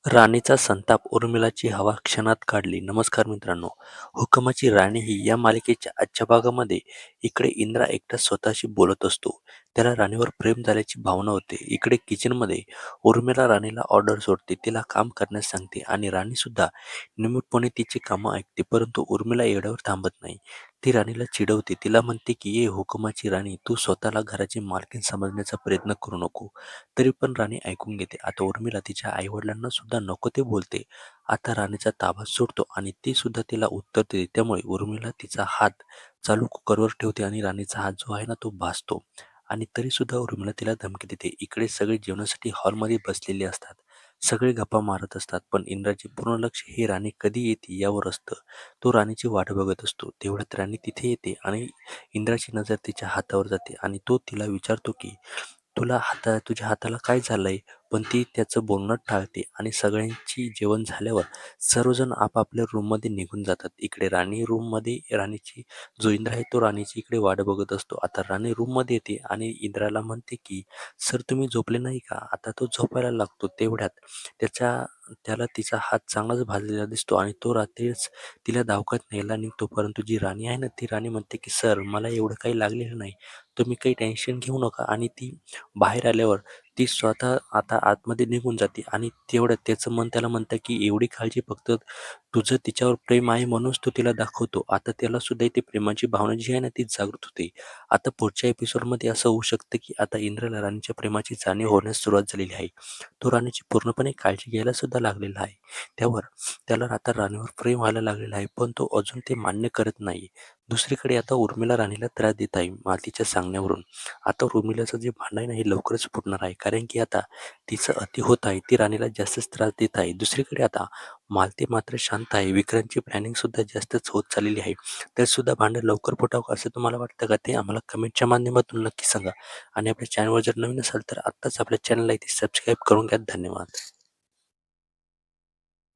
राणीचा संताप उर्मिलाची हवा क्षणात काढली. नमस्कार मित्रांनो, हुकमाची राणी ही या मालिकेच्या आजच्या भागामध्ये इकडे इंद्रा एकटा स्वतःशी बोलत असतो. त्याला राणीवर प्रेम झाल्याची भावना होते. इकडे किचनमध्ये उर्मिला राणीला ऑर्डर सोडते, तिला काम करण्यास सांगते आणि राणी सुद्धा निमूटपणे तिची कामं ऐकते. परंतु उर्मिला एवढ्यावर थांबत नाही. ती राणीला चिडवते, तिला म्हणते की ये हुकमाची राणी, तू स्वतःला घराची मालकीण समजण्याचा प्रयत्न करू नको. तरी पण राणी ऐकून घेते. आता उर्मिला तिच्या आईवडिलांना सुद्धा नको ते बोलते. आता राणीचा ताबा सुटतो आणि ती सुद्धा तिला उत्तर देते. त्यामुळे उर्मिला तिचा हात चालू कुकरवर ठेवते आणि राणीचा हात जो आहे ना तो भाजतो. आणि तरी सुद्धा उर्मिला तिला धमकी देते. इकडे सगळे जेवणासाठी हॉलमध्ये बसलेले असतात. सगळे गप्पा मारत असतात, पण इंद्राचे पूर्ण लक्ष हे राणी कधी येते यावर असतं. तो राणीची वाट बघत असतो. तेवढ्यात राणी तिथे येते आणि इंद्राची नजर तिच्या हातावर जाते आणि तो तिला विचारतो की तुझ्या हाताला काय झालंय? पण ती त्याचं बोलणं टाळते आणि सगळ्यांची जेवण झाल्यावर सर्वजण आपापल्या रूममध्ये निघून जातात. इकडे राणी रूममध्ये राणीची जो इंद्र आहे तो राणीची इकडे वाट बघत असतो. आता राणी रूममध्ये येते आणि इंद्राला म्हणते की सर, तुम्ही झोपले नाही का? आता तो झोपायला लागतो. तेवढ्यात त्याला तिचा हात चांगलाच भाजलेला दिसतो आणि तो रात्रीच तिला दवाखान्यात न्यायला निघतो. परंतु जी राणी आहे ना, ती राणी म्हणते की सर, मला एवढं काही लागलेलं नाही, तुम्ही काही टेन्शन घेऊ नका. आणि ती बाहेर आल्यावर ती स्वतः आता आतमध्ये निघून जाते आणि तेवढ्यात त्याचं मन त्याला म्हणतं की एवढी काळजी फक्त तुझं तिच्यावर प्रेम आहे म्हणूनच तो तिला दाखवतो. आता त्याला सुद्धा ती प्रेमाची भावना जी आहे ना ती जागृत होते. आता पुढच्या एपिसोडमध्ये असं होऊ शकतं की आता इंद्राला राणीच्या प्रेमाची जाणीव होण्यास सुरुवात झालेली आहे. तो राणीची पूर्णपणे काळजी घ्यायला सुद्धा लागलेला आहे. त्याला आता राणीवर प्रेम व्हायला लागलेलं आहे, पण तो अजून ते मान्य करत नाही. दुसरीकडे आता उर्मिला राणीला त्रास देत आहे मातीच्या सांगण्यावरून. आता उर्मिलाचं जे भांडण आहे ना हे लवकरच फुटणार आहे, कारण की आता तिचं अति होत आहे. ती राणीला जास्तच त्रास देत आहे. दुसरीकडे आता मालती मात्र शांत आहे. विक्रांतची प्लॅनिंग सुद्धा जास्तच होत चाललेली आहे. तर सुद्धा भांडण लवकर फुटावं असं तुम्हाला वाटतं का? ते आम्हाला कमेंटच्या माध्यमातून नक्की सांगा. आणि आपल्या चॅनलवर जर नवीन असाल तर आत्ताच आपल्या चॅनलला इथे सबस्क्राईब करून घ्या. धन्यवाद.